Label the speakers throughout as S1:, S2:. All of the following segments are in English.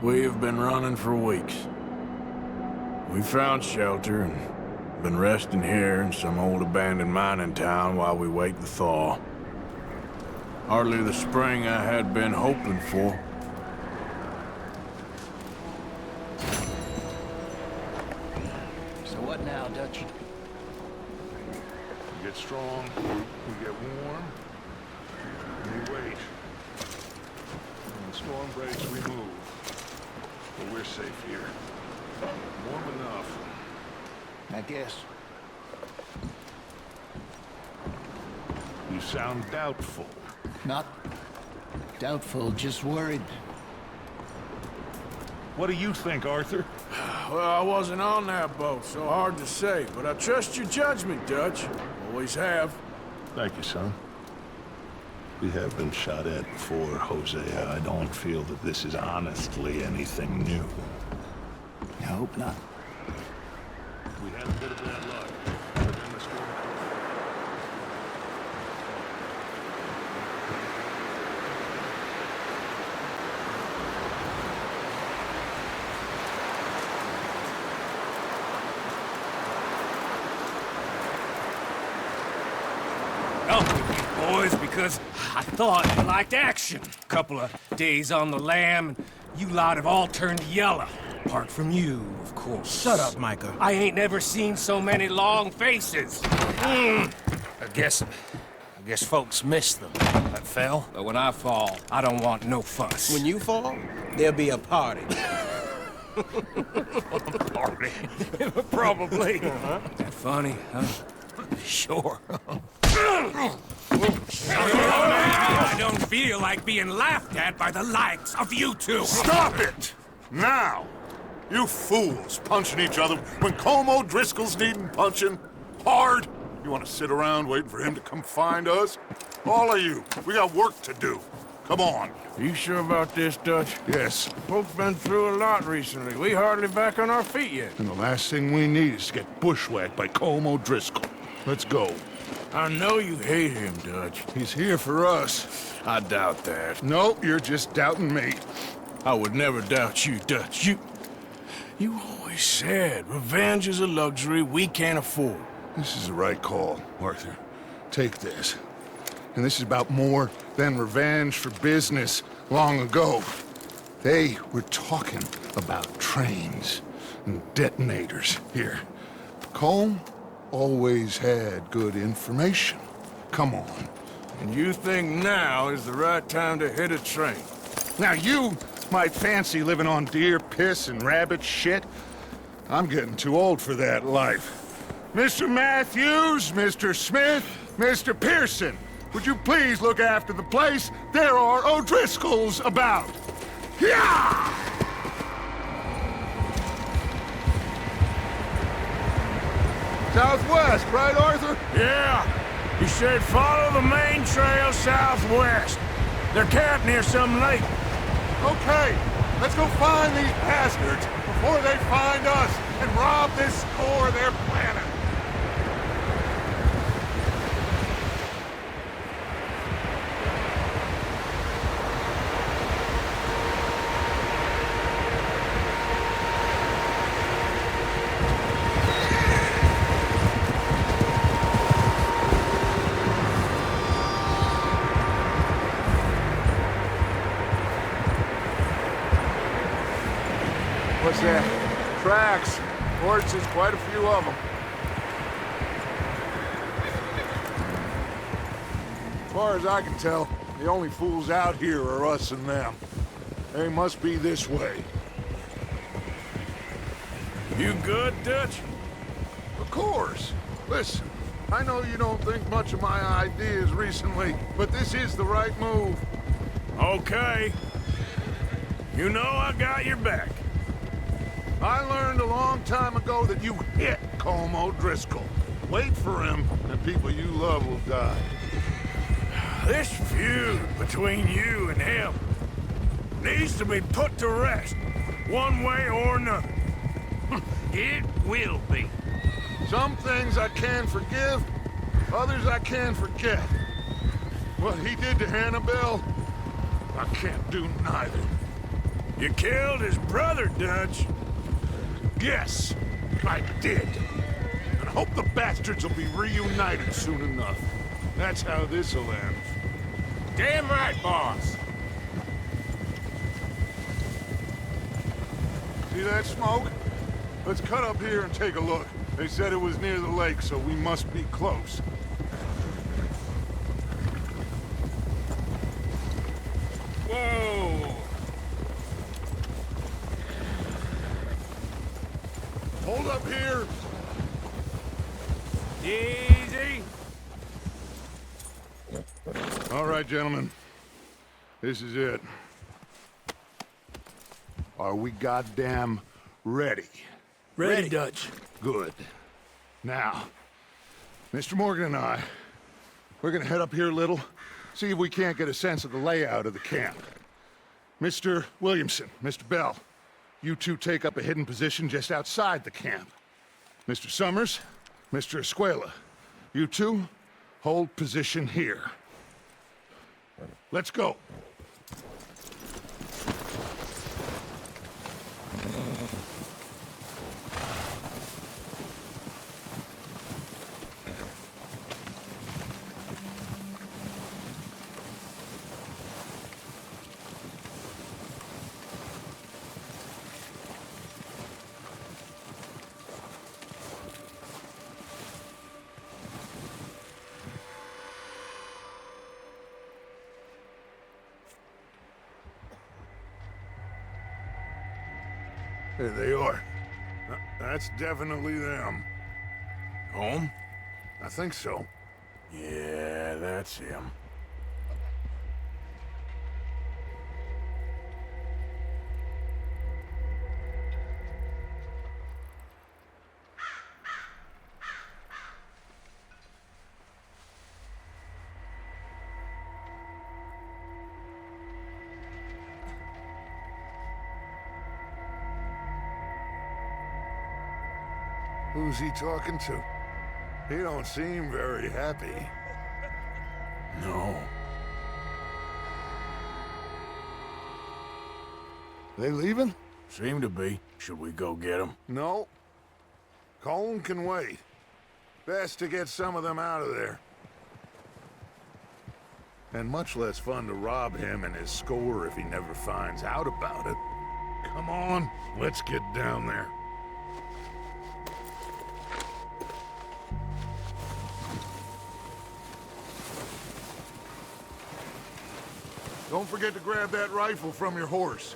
S1: We have been running for weeks. We found shelter and been resting here in some old abandoned mining town while we wait the thaw. Hardly the spring I had been hoping for.
S2: So what now, Dutch?
S3: We get strong, we get warm, and we wait. When the storm breaks, we move. But we're safe here. Warm enough.
S2: I guess.
S3: You sound doubtful.
S2: Not doubtful, just worried.
S3: What do you think, Arthur?
S1: Well, I wasn't on that boat, so hard to say, but I trust your judgment, Dutch. Always have.
S3: Thank you, son. We have been shot at before, Hosea. I don't feel that this is honestly anything new.
S2: I hope not.
S3: We had a bit of bad luck, but then the storm...
S4: Boys, because I thought you liked action. Couple of days on the lam, and you lot have all turned yellow. Apart from you, of course.
S5: Shut up, Micah.
S4: I ain't never seen so many long faces. I guess folks miss them. That fell. But when I fall, I don't want no fuss.
S5: When you fall, there'll be a party.
S4: party. Probably. That funny, huh? Sure. I don't feel like being laughed at by the likes of you two.
S3: Stop it! Now! You fools punching each other when Como Driscoll's needing punching. Hard! You want to sit around waiting for him to come find us? All of you, we got work to do. Come on.
S1: Are you sure about this, Dutch?
S3: Yes.
S1: Folks been through a lot recently. We hardly back on our feet yet.
S3: And the last thing we need is to get bushwhacked by Como Driscoll. Let's go.
S1: I know you hate him, Dutch.
S3: He's here for us.
S1: I doubt that.
S3: No, you're just doubting me.
S1: I would never doubt you, Dutch. You always said revenge is a luxury we can't afford.
S3: This is the right call, Arthur. Take this. And this is about more than revenge for business long ago. They were talking about trains and detonators here. Colm always had good information. Come on.
S1: And you think now is the right time to hit a train?
S3: Now you might fancy living on deer piss and rabbit shit. I'm getting too old for that life. Mr. Matthews, Mr. Smith, Mr. Pearson, would you please look after the place? There are O'Driscolls about. Yeah! Southwest, right, Arthur?
S1: Yeah. You should follow the main trail southwest. They're camped near some lake.
S3: Okay, let's go find these bastards before they find us and rob this store they're planning. What's that? Tracks. Horses, quite a few of them. As far as I can tell, the only fools out here are us and them. They must be this way.
S1: You good, Dutch?
S3: Of course. Listen, I know you don't think much of my ideas recently, but this is the right move.
S1: Okay. You know I got your back.
S3: I learned a long time ago that you hit Como Driscoll. Wait for him, and people you love will die.
S1: This feud between you and him needs to be put to rest, one way or another.
S4: It will be.
S3: Some things I can forgive, others I can forget. What he did to Annabelle, I can't do neither.
S1: You killed his brother, Dutch.
S3: Yes, I did. And I hope the bastards will be reunited soon enough. That's how this'll end.
S4: Damn right, boss.
S3: See that smoke? Let's cut up here and take a look. They said it was near the lake, so we must be close.
S4: Whoa.
S3: Hold up here.
S4: Easy.
S3: All right, gentlemen. This is it. Are we goddamn ready?
S1: Ready, Dutch.
S3: Good. Now, Mr. Morgan and I, we're gonna head up here a little, see if we can't get a sense of the layout of the camp. Mr. Williamson, Mr. Bell, you two take up a hidden position just outside the camp. Mr. Summers, Mr. Escuela, you two hold position here. Let's go. There they are. That's definitely them.
S1: Home?
S3: I think so.
S1: Yeah, that's him.
S3: Who's he talking to? He don't seem very happy.
S1: No.
S3: They leaving?
S1: Seem to be. Should we go get them?
S3: No. Colm can wait. Best to get some of them out of there. And much less fun to rob him and his score if he never finds out about it. Come on, let's get down there. Don't forget to grab that rifle from your horse.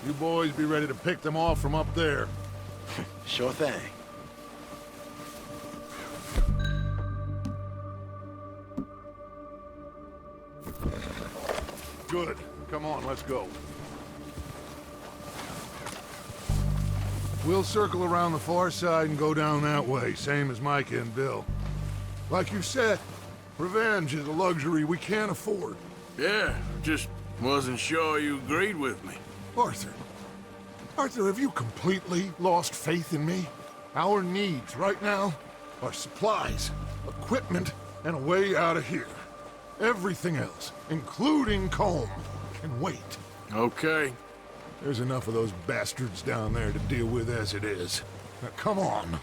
S3: You boys be ready to pick them off from up there.
S2: Sure thing.
S3: Good. Come on, let's go. We'll circle around the far side and go down that way, same as Micah and Bill. Like you said, revenge is a luxury we can't afford.
S1: Yeah, just wasn't sure you agreed with me.
S3: Arthur. Arthur, have you completely lost faith in me? Our needs right now are supplies, equipment, and a way out of here. Everything else, including Colm, can wait.
S1: Okay.
S3: There's enough of those bastards down there to deal with as it is. Now, come on.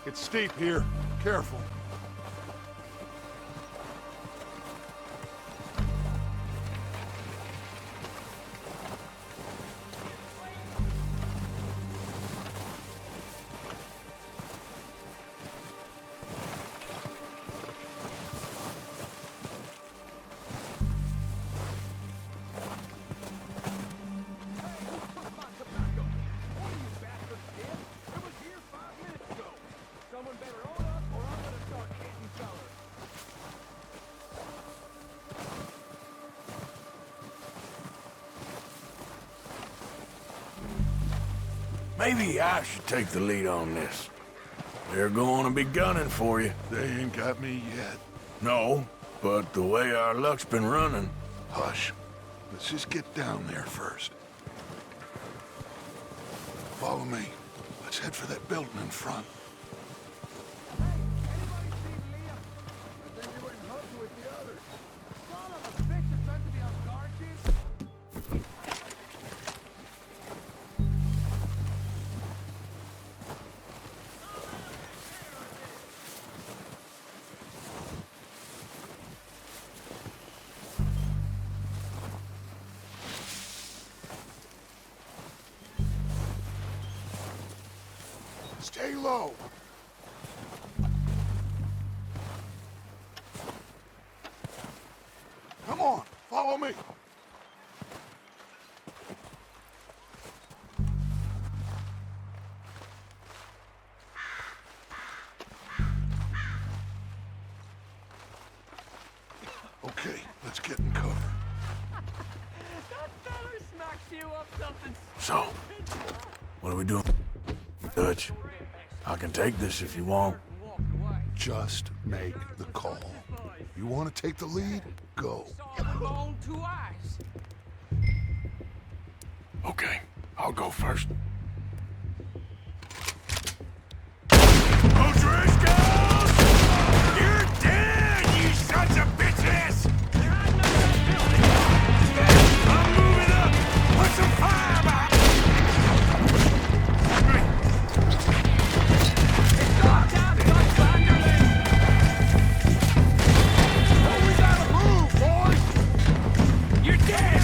S3: It's steep here. Careful.
S1: Maybe I should take the lead on this. They're going to be gunning for you.
S3: They ain't got me yet.
S1: No, but the way our luck's been running...
S3: Hush. Let's just get down there first. Follow me. Let's head for that building in front. Stay low. Come on, follow me. Okay, let's get in cover.
S6: That feller smacks you up something.
S1: So, what are we doing? Dutch, I can take this if you want.
S3: Just make the call. You want to take the lead? Go.
S6: Bone to eyes.
S1: Okay, I'll go first. O'Driscoll! You're dead, you sons of bitches! I'm moving up! Put some fire behind!
S6: You're dead!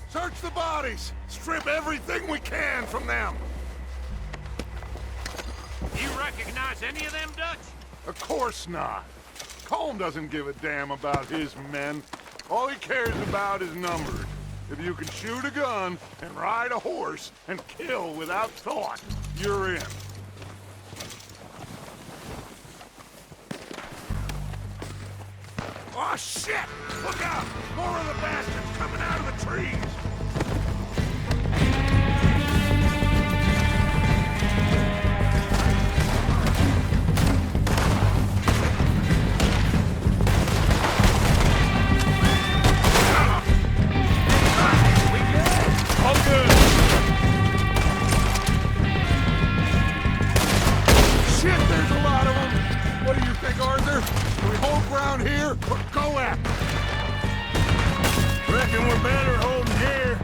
S3: Search the bodies! Strip everything we can from them!
S7: You recognize any of them, Dutch?
S3: Of course not. Colm doesn't give a damn about his men. All he cares about is numbers. If you can shoot a gun and ride a horse and kill without thought, you're in. Oh, shit! Look out! More of the bastards coming out of the trees!
S1: All good!
S3: Shit, there's a lot of them! What do you around here or go at them?
S1: Reckon we're better holding here.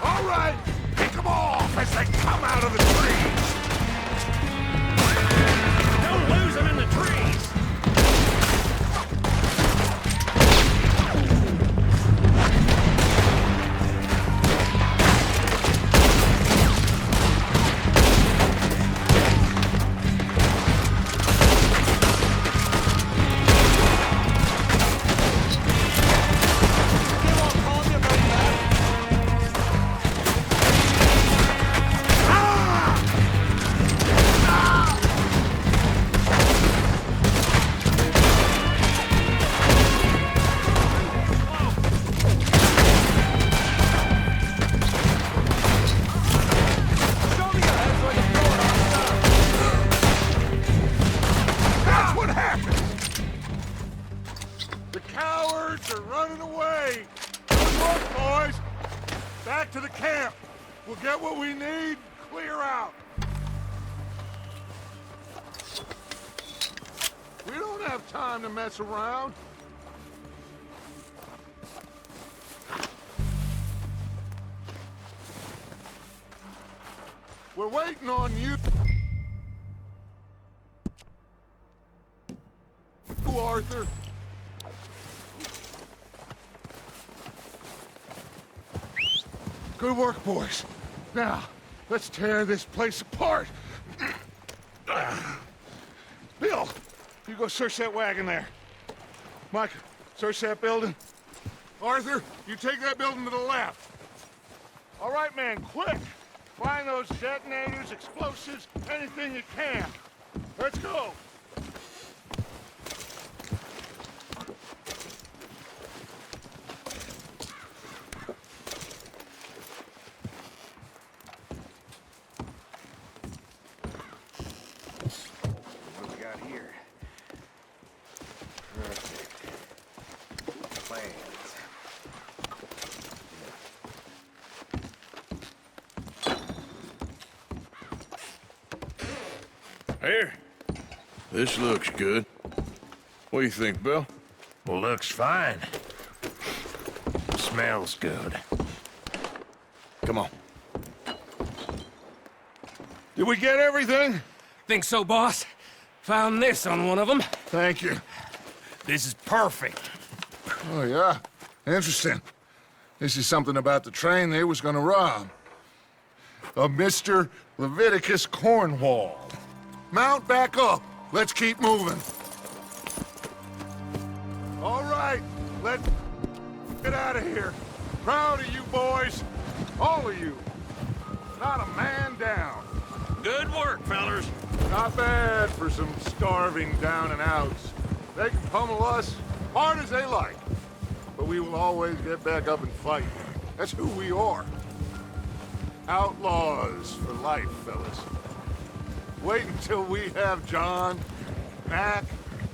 S3: All right, pick them off as they come out of the trees.
S7: Don't lose them in the trees!
S3: That's what happened. The cowards are running away. Good work, boys. Back to the camp. We'll get what we need, clear out. We don't have time to mess around. We're waiting on you, Arthur. Good work, boys. Now, let's tear this place apart. Bill, you go search that wagon there. Mike, search that building. Arthur, you take that building to the left. All right, man, quick. Find those detonators, explosives, anything you can. Let's go.
S8: What we got here? Perfect. Plans.
S1: Here. This looks good. What do you think, Bill?
S7: Well, looks fine. Smells good.
S1: Come on.
S3: Did we get everything?
S4: Think so, boss? Found this on one of them.
S3: Thank you.
S4: This is perfect.
S3: Oh, yeah? Interesting. This is something about the train they was gonna rob. A Mr. Leviticus Cornwall. Mount back up. Let's keep moving. All right, let's get out of here. Proud of you boys. All of you. Not a man down.
S7: Good work, fellers.
S3: Not bad for some starving down and outs. They can pummel us hard as they like. But we will always get back up and fight. That's who we are. Outlaws for life, fellas. Wait until we have John, Mac,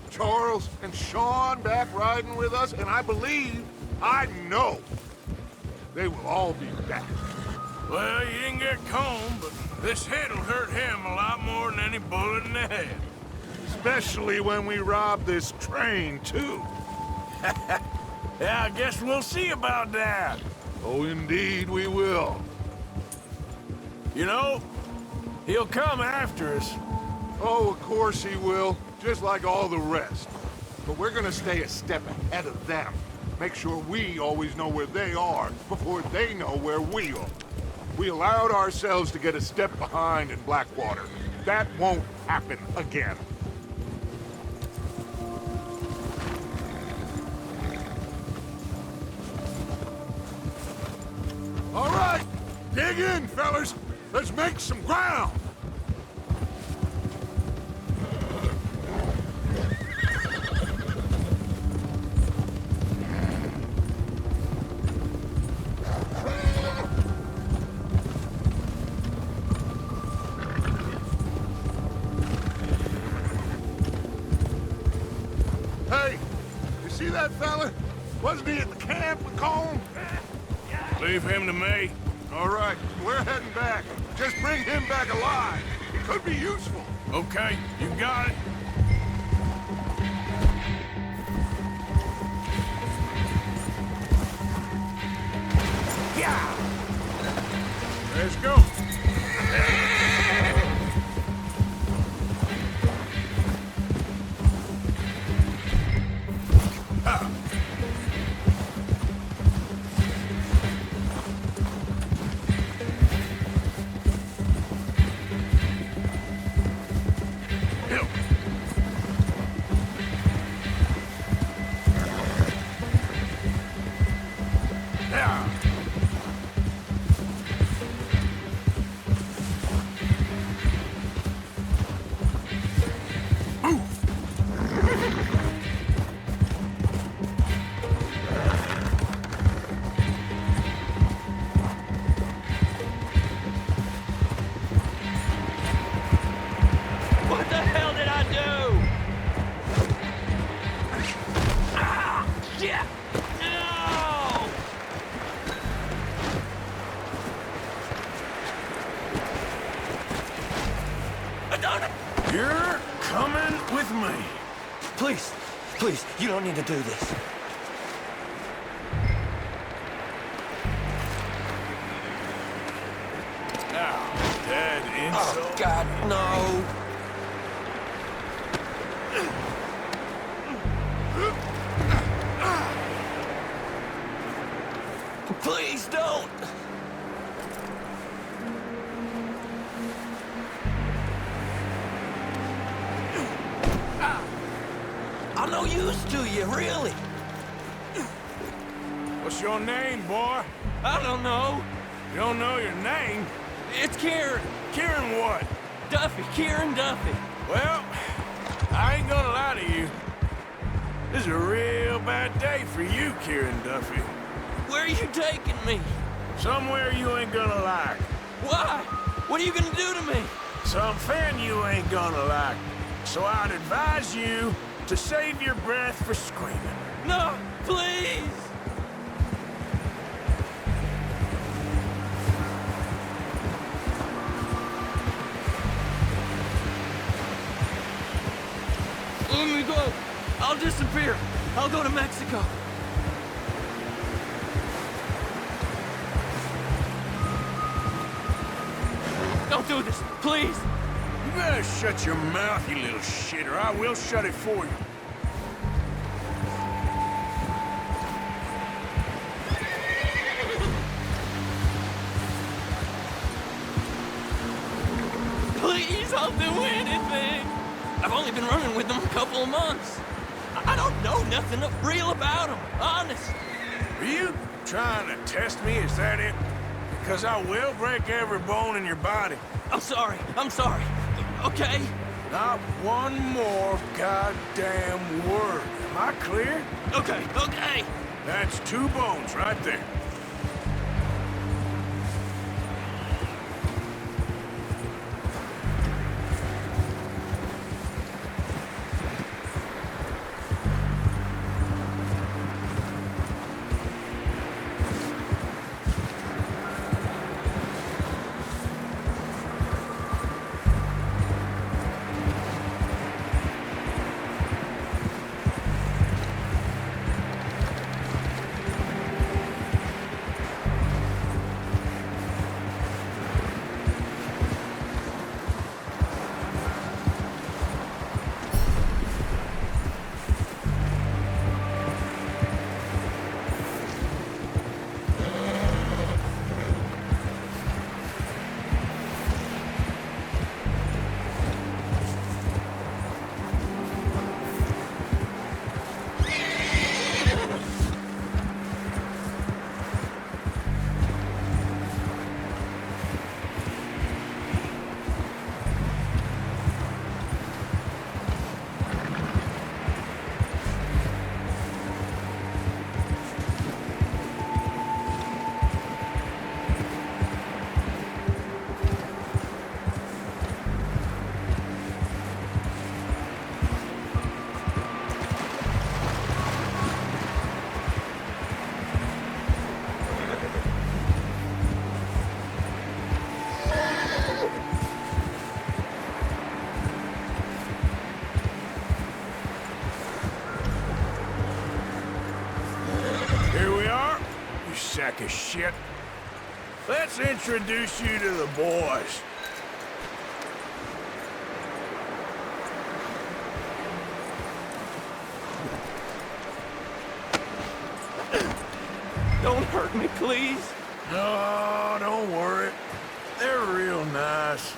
S3: Charles, and Sean back riding with us, and I believe, I know, they will all be back.
S1: Well, you didn't get Combe, but this hit'll hurt him a lot more than any bullet in the head.
S3: Especially when we rob this train, too.
S1: Yeah, I guess we'll see about that.
S3: Oh, indeed we will.
S1: You know, he'll come after us.
S3: Oh, of course he will, just like all the rest. But we're gonna stay a step ahead of them. Make sure we always know where they are before they know where we are. We allowed ourselves to get a step behind in Blackwater. That won't happen again. All right, dig in, fellas. Let's make some ground. Hey, you see that fella? Wasn't he at the camp with Colm?
S1: Leave him to me.
S3: All right, we're heading back. Just bring him back alive. He could be useful.
S1: Okay, you got it. Let's go.
S6: What the hell did I do? Ah! Shit! No!
S1: You're coming with me.
S4: Please, please, you don't need to do this.
S1: Now, dead
S4: Oh,
S1: insult.
S4: God, no. Please don't. I'm no use to you, really.
S1: What's your name, boy?
S4: I don't know.
S1: You don't know your name?
S4: It's Kieran.
S1: Kieran what?
S4: Duffy, Kieran Duffy.
S1: Well, I ain't gonna lie to you. This is a real bad day for you, Kieran Duffy.
S4: Where are you taking me?
S1: Somewhere you ain't gonna like.
S4: Why? What are you gonna do to me?
S1: Something you ain't gonna like. So I'd advise you to save your breath for screaming.
S4: No, please. Let me go. I'll disappear. I'll go to Mexico. Don't do this, please.
S1: You better shut your mouth, you little shit, or I will shut it for you.
S4: Please, I'll do anything. I've only been running with them a couple of months. I don't know nothing real about them, honest.
S1: Are you trying to test me? Is that it? Because I will break every bone in your body.
S4: I'm sorry, okay?
S1: Not one more goddamn word. Am I clear?
S4: Okay.
S1: That's 2 bones right there. Sack of shit. Let's introduce you to the boys.
S6: Don't hurt me, please.
S1: No, don't worry. They're real nice.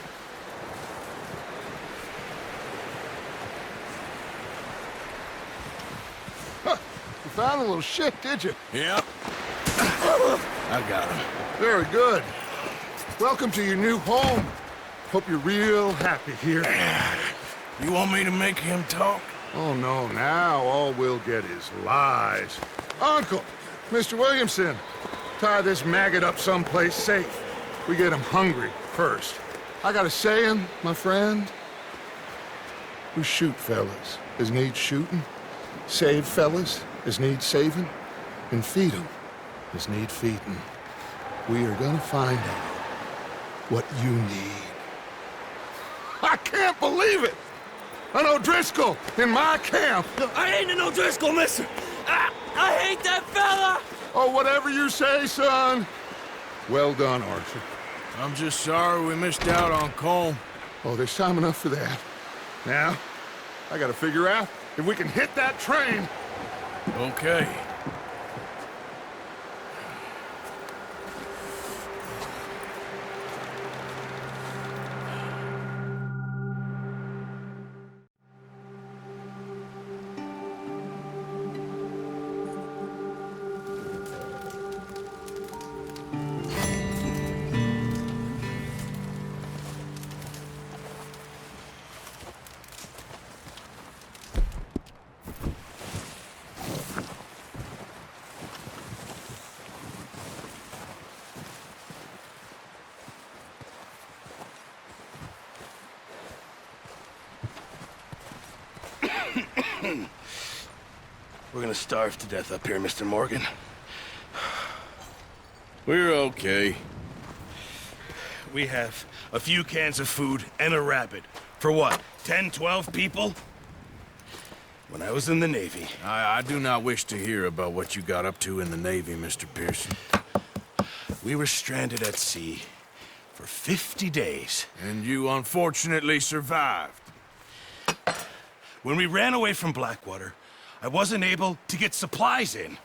S3: You found a little shit, did you?
S1: Yep. I got him.
S3: Very good. Welcome to your new home. Hope you're real happy here.
S1: You want me to make him talk?
S3: Oh, no, now all we'll get is lies. Uncle, Mr. Williamson, tie this maggot up someplace safe. We get him hungry first. I got a saying, my friend. We shoot fellas as need shooting, save fellas as need saving, and feed 'em as need feeding. We are gonna find out what you need. I can't believe it! An O'Driscoll in my camp!
S4: I ain't an O'Driscoll, mister! I hate that fella!
S3: Oh, whatever you say, son. Well done, Arthur.
S1: I'm just sorry we missed out on Colm.
S3: Oh, there's time enough for that. Now, I gotta figure out if we can hit that train.
S1: Okay.
S7: We're gonna starve to death up here, Mr. Morgan.
S1: We're okay.
S7: We have a few cans of food and a rabbit. For what, 10, 12 people? When I was in the Navy...
S1: I do not wish to hear about what you got up to in the Navy, Mr. Pearson.
S7: We were stranded at sea for 50 days.
S1: And you unfortunately survived.
S7: When we ran away from Blackwater, I wasn't able to get supplies in.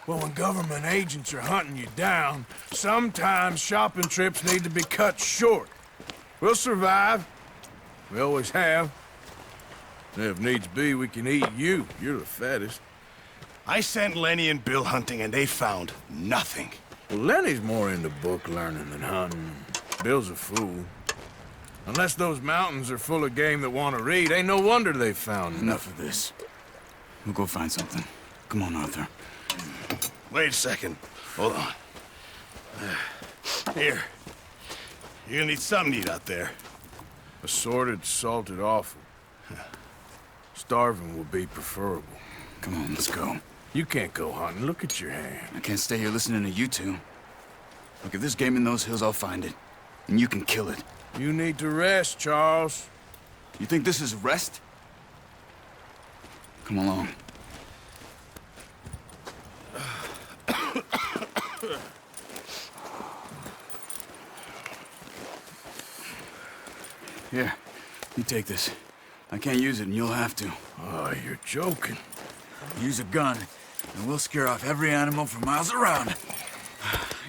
S1: Well, when government agents are hunting you down, sometimes shopping trips need to be cut short. We'll survive. We always have. And if needs be, we can eat you. You're the fattest.
S7: I sent Lenny and Bill hunting, and they found nothing.
S1: Well, Lenny's more into book learning than hunting. Bill's a fool. Unless those mountains are full of game that want to read, ain't no wonder they found
S9: Enough of this. We'll go find something. Come on, Arthur.
S7: Wait a second. Hold on. Here. You're gonna need something to eat out there.
S1: Assorted, salted offal. Starving will be preferable.
S9: Come on, let's go.
S1: You can't go hunting. Look at your hand.
S9: I can't stay here listening to you two. Look, if there's game in those hills, I'll find it. And you can kill it.
S1: You need to rest, Charles.
S9: You think this is rest? Come along. Here, you take this. I can't use it, and you'll have to.
S1: Oh, you're joking.
S9: Use a gun, and we'll scare off every animal for miles around.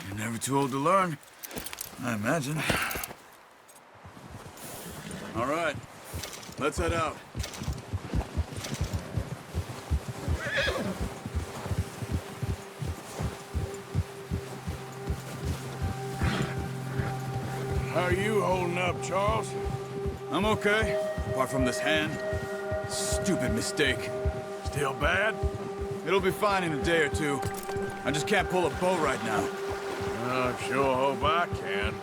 S9: You're never too old to learn, I imagine. All right, let's head out.
S1: How are you holding up, Charles?
S9: I'm okay, apart from this hand. Stupid mistake.
S1: Still bad?
S9: It'll be fine in a day or two. I just can't pull a bow right now.
S1: I sure hope I can.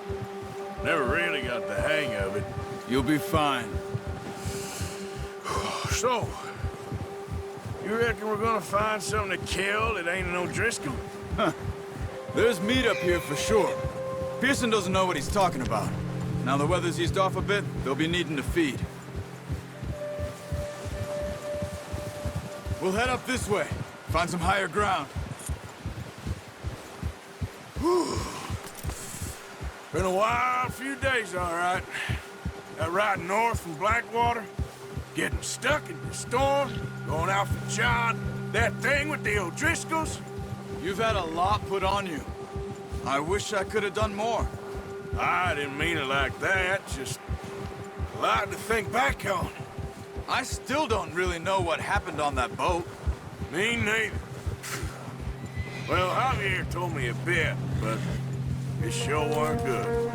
S1: Never really got the hang of it.
S9: You'll be fine.
S1: So, you reckon we're gonna find something to kill that ain't an O'Driscoll?
S9: There's meat up here for sure. Pearson doesn't know what he's talking about. Now the weather's eased off a bit, they'll be needing to feed. We'll head up this way. Find some higher ground.
S1: Been a wild few days, all right. That ride north from Blackwater, getting stuck in the storm, going out for John, that thing with the O'Driscolls.
S9: You've had a lot put on you. I wish I could have done more.
S1: I didn't mean it like that, just a lot to think back on.
S9: I still don't really know what happened on that boat.
S1: Me neither. Well, Javier told me a bit, but it sure weren't good.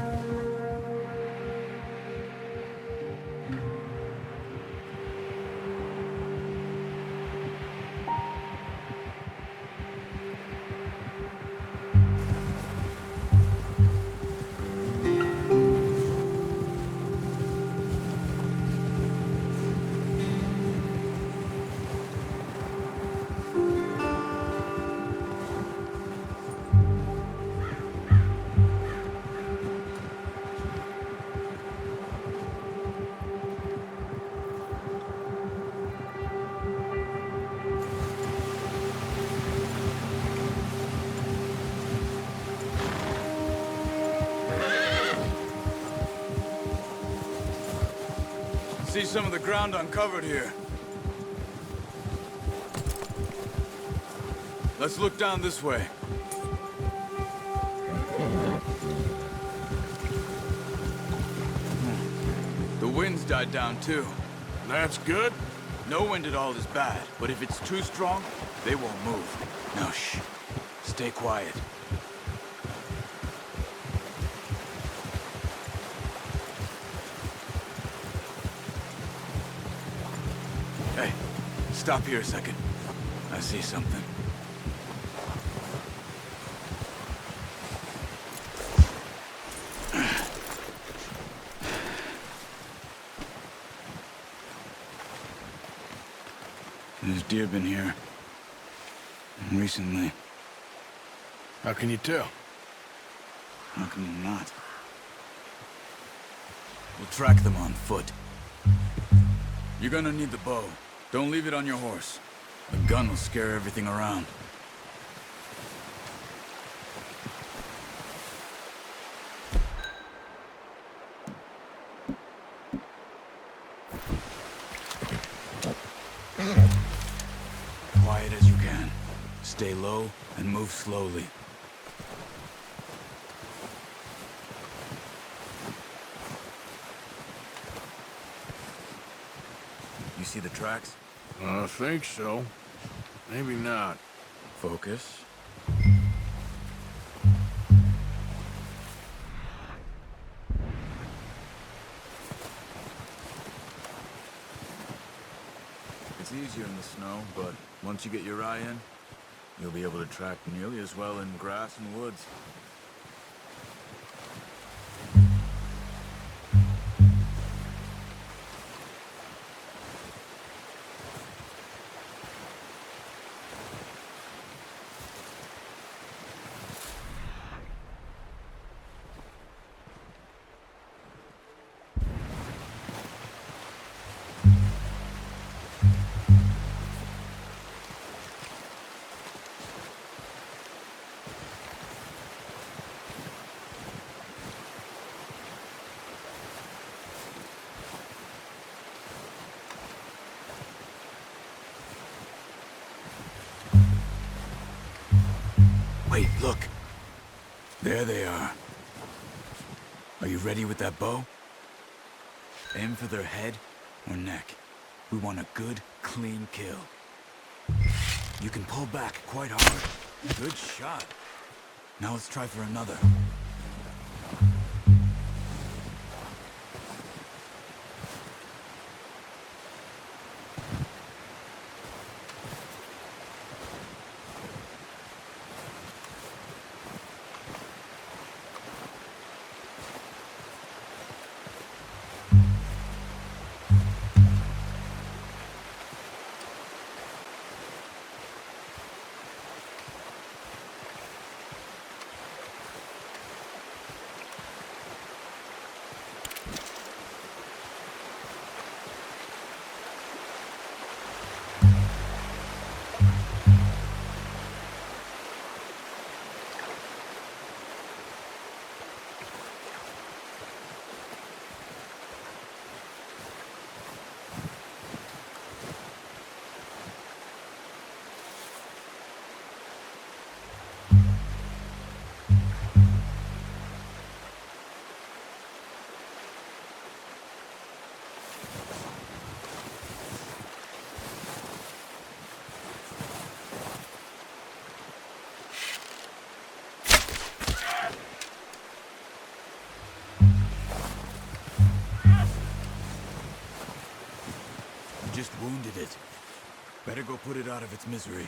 S9: See some of the ground uncovered here. Let's look down this way. The wind's died down too.
S1: That's good.
S9: No wind at all is bad, but if it's too strong, they won't move. Now shh. Stay quiet. Hey, stop here a second. I see something. There's deer been here. Recently.
S1: How can you tell?
S9: How can you not? We'll track them on foot. You're gonna need the bow. Don't leave it on your horse. The gun will scare everything around. Quiet as you can. Stay low and move slowly. You see the tracks?
S1: I think so. Maybe not.
S9: Focus. It's easier in the snow, but once you get your eye in, you'll be able to track nearly as well in grass and woods. Wait, look. There they are. Are you ready with that bow? Aim for their head or neck. We want a good, clean kill. You can pull back quite hard. Good shot. Now let's try for another. You just wounded it. Better go put it out of its misery.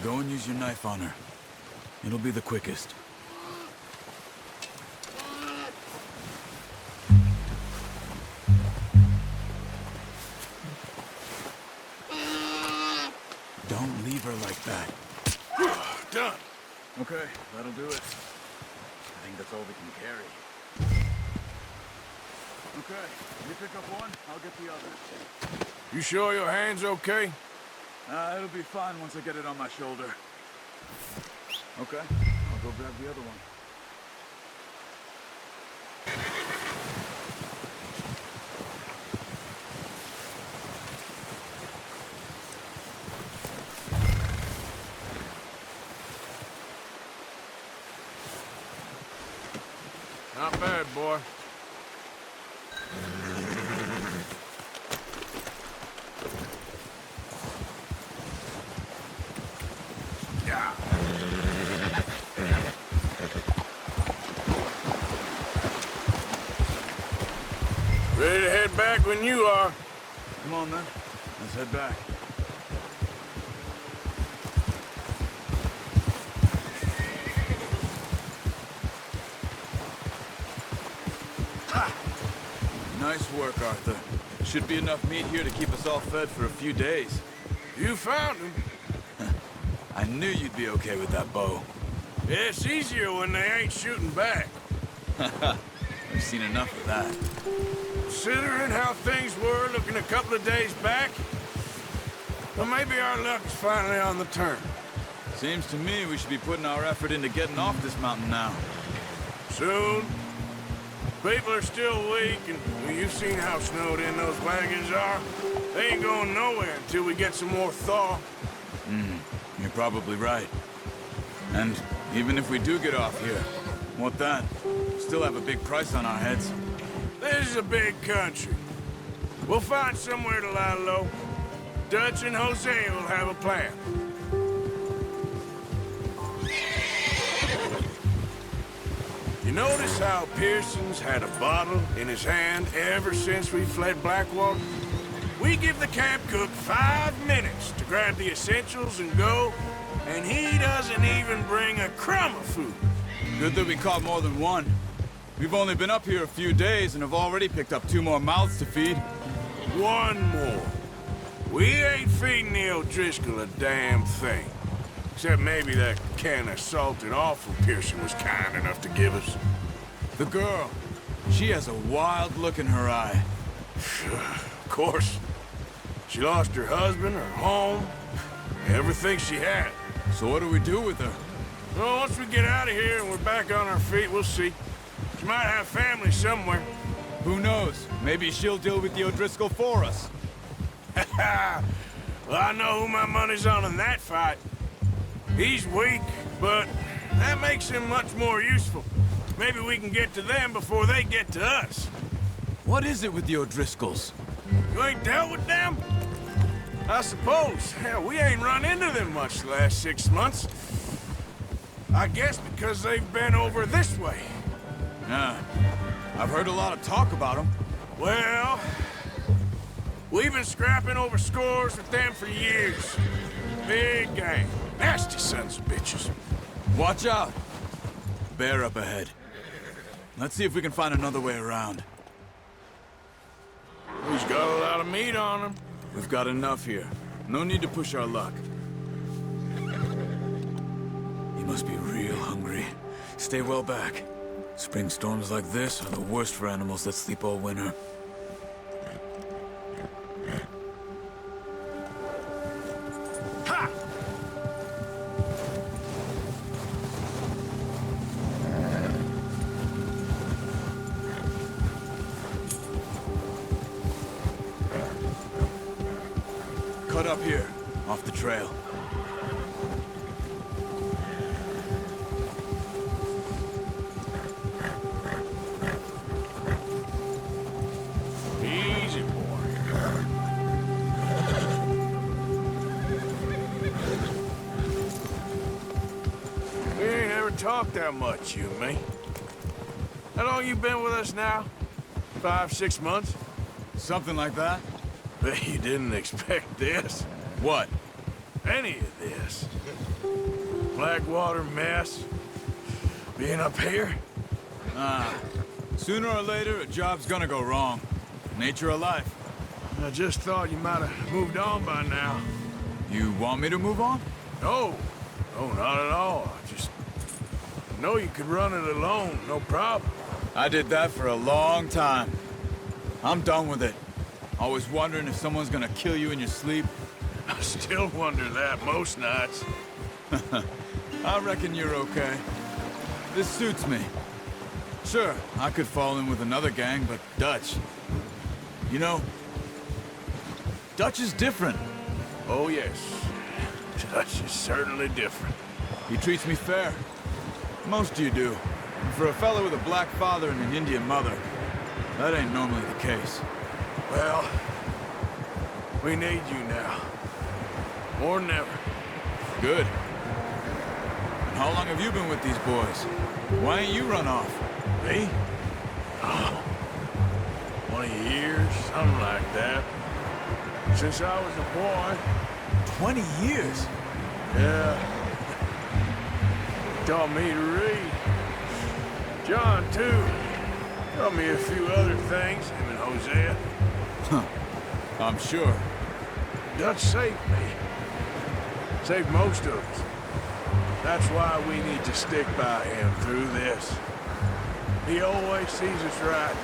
S9: Go and use your knife on her. It'll be the quickest. Don't leave her like that.
S1: Done.
S9: Okay, that'll do it. I think that's all we can carry. Okay, you pick up one, I'll get the other.
S1: You sure your hand's okay?
S9: It'll be fine once I get it on my shoulder. Okay, I'll go grab the other one.
S1: Not bad, boy. Yeah. Ready to head back when you are.
S9: Come on then, let's head back. Nice work, Arthur. Should be enough meat here to keep us all fed for a few days.
S1: You found him.
S9: I knew you'd be okay with that bow.
S1: Yeah, it's easier when they ain't shooting back.
S9: I've seen enough of that.
S1: Considering how things were looking a couple of days back, well, maybe our luck's finally on the turn.
S9: Seems to me we should be putting our effort into getting off this mountain now.
S1: Soon. People are still weak, and well, you've seen how snowed in those wagons are. They ain't going nowhere until we get some more thaw.
S9: You're probably right. And even if we do get off here, what then? Still have a big price on our heads.
S1: This is a big country. We'll find somewhere to lie low. Dutch and Jose will have a plan. You notice how Pearson's had a bottle in his hand ever since we fled Blackwater? We give the camp cook 5 minutes to grab the essentials and go, and he doesn't even bring a crumb of food.
S9: Good that we caught more than one. We've only been up here a few days and have already picked up 2 more mouths to feed.
S1: One more. We ain't feeding the O'Driscoll a damn thing. Except maybe that can of salted offal Pearson was kind enough to give us.
S9: The girl, she has a wild look in her eye.
S1: Of course. She lost her husband, her home, everything she had.
S9: So what do we do with her?
S1: Well, once we get out of here and we're back on our feet, we'll see. She might have family somewhere.
S9: Who knows? Maybe she'll deal with the O'Driscoll for us.
S1: Well, I know who my money's on in that fight. He's weak, but that makes him much more useful. Maybe we can get to them before they get to us.
S9: What is it with the O'Driscolls?
S1: You ain't dealt with them? I suppose. Hell, we ain't run into them much the last 6 months. I guess because they've been over this way.
S9: Yeah, I've heard a lot of talk about them.
S1: Well, we've been scrapping over scores with them for years. Big gang. Nasty sons of bitches.
S9: Watch out! Bear up ahead. Let's see if we can find another way around.
S1: He's got a lot of meat on him.
S9: We've got enough here. No need to push our luck. He must be real hungry. Stay well back. Spring storms like this are the worst for animals that sleep all winter.
S1: Ha!
S9: Cut up here, off the trail.
S1: never talked that much, you and me. How long you been with us now? 5, 6 months?
S9: Something like that?
S1: Bet you didn't expect this.
S9: What?
S1: Any of this. Blackwater mess. Being up here.
S9: Sooner or later, a job's gonna go wrong. Nature of life.
S1: I just thought you might have moved on by now.
S9: You want me to move on?
S1: No. No, not at all. I just know you could run it alone, no problem.
S9: I did that for a long time. I'm done with it. Always wondering if someone's gonna kill you in your sleep.
S1: I still wonder that most nights.
S9: I reckon you're okay. This suits me. Sure, I could fall in with another gang, but Dutch... You know, Dutch is different.
S1: Oh, yes. Dutch is certainly different.
S9: He treats me fair. Most of you do. And for a fellow with a black father and an Indian mother, that ain't normally the case.
S1: Well, we need you now. More than ever.
S9: Good. And how long have you been with these boys? Why ain't you run off?
S1: Me? Oh, 20 years, something like that. Since I was a boy.
S9: 20 years?
S1: Yeah. Taught me to read. John, too. Taught me a few other things, him and Hosea.
S9: I'm sure.
S1: Dutch saved me. Saved most of us. That's why we need to stick by him through this. He always sees us right.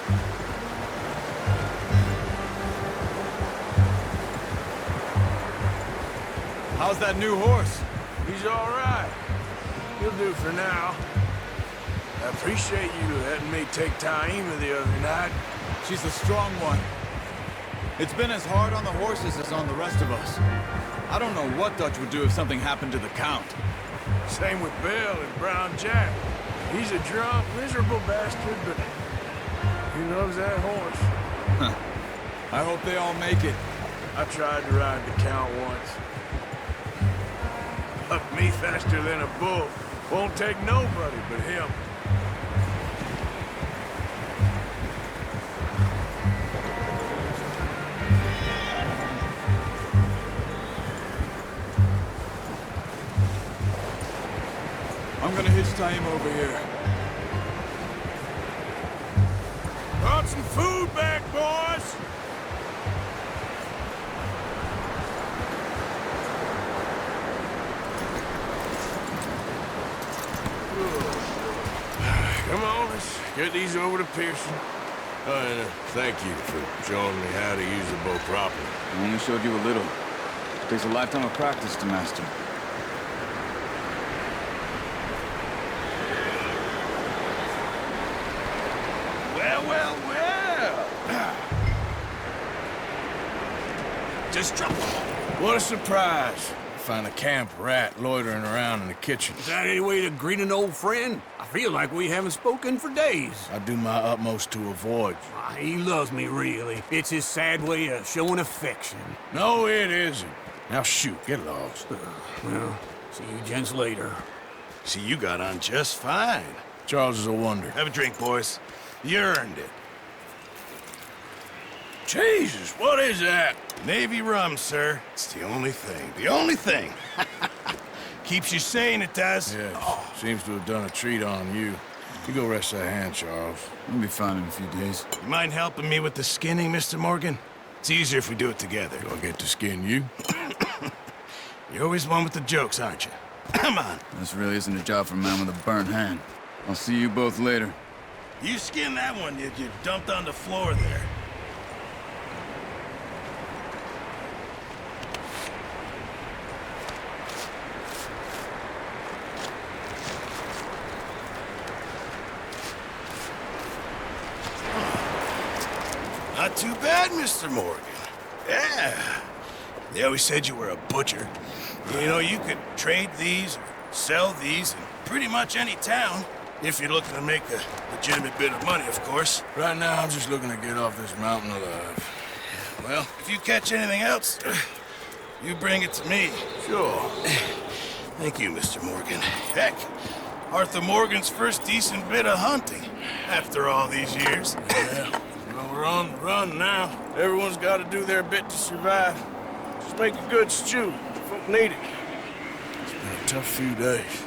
S9: How's that new horse?
S1: He's all right. He'll do for now. I appreciate you letting me take Taima the other night.
S9: She's a strong one. It's been as hard on the horses as on the rest of us. I don't know what Dutch would do if something happened to the Count.
S1: Same with Bill and Brown Jack. He's a drunk, miserable bastard, but he loves that horse.
S9: I hope they all make it.
S1: I tried to ride the Count once. Up me faster than a bull. Won't take nobody but him.
S9: I'm gonna hitch Taima over here.
S1: Brought some food back, boys! Come on, let's get these over to Pearson. And thank you for showing me how to use the bow properly.
S9: I only showed you a little. Takes a lifetime of practice to master.
S1: Well. Just drop them. What a surprise. Find a camp rat loitering around in the kitchen.
S4: Is that any way to greet an old friend? I feel like we haven't spoken for days.
S1: I do my utmost to avoid you.
S4: He loves me, really. It's his sad way of showing affection.
S1: No, it isn't. Now shoot, get lost.
S4: Well, see you gents later.
S7: See, you got on just fine.
S1: Charles is a wonder.
S7: Have a drink, boys. You earned it.
S1: Jesus, what is that?
S7: Navy rum, sir. It's the only thing. The only thing. Keeps you sane, it does.
S1: Yeah, seems to have done a treat on you. You go rest that hand, Charles.
S9: We'll be fine in a few days.
S7: You mind helping me with the skinning, Mr. Morgan? It's easier if we do it together.
S1: Do I get to skin you?
S7: You're always one with the jokes, aren't you? Come on.
S9: This really isn't a job for a man with a burnt hand. I'll see you both later.
S7: You skinned that one you dumped on the floor there. Not too bad, Mr. Morgan. Yeah. They always said you were a butcher. You know, you could trade these, or sell these in pretty much any town. If you're looking to make a legitimate bit of money, of course.
S1: Right now, I'm just looking to get off this mountain alive.
S7: Well, if you catch anything else, you bring it to me.
S1: Sure.
S7: Thank you, Mr. Morgan. Heck, Arthur Morgan's first decent bit of hunting after all these years.
S1: Yeah, well, we're on the run now. Everyone's got to do their bit to survive. Just make a good stew. Folk need it. It's been a tough few days.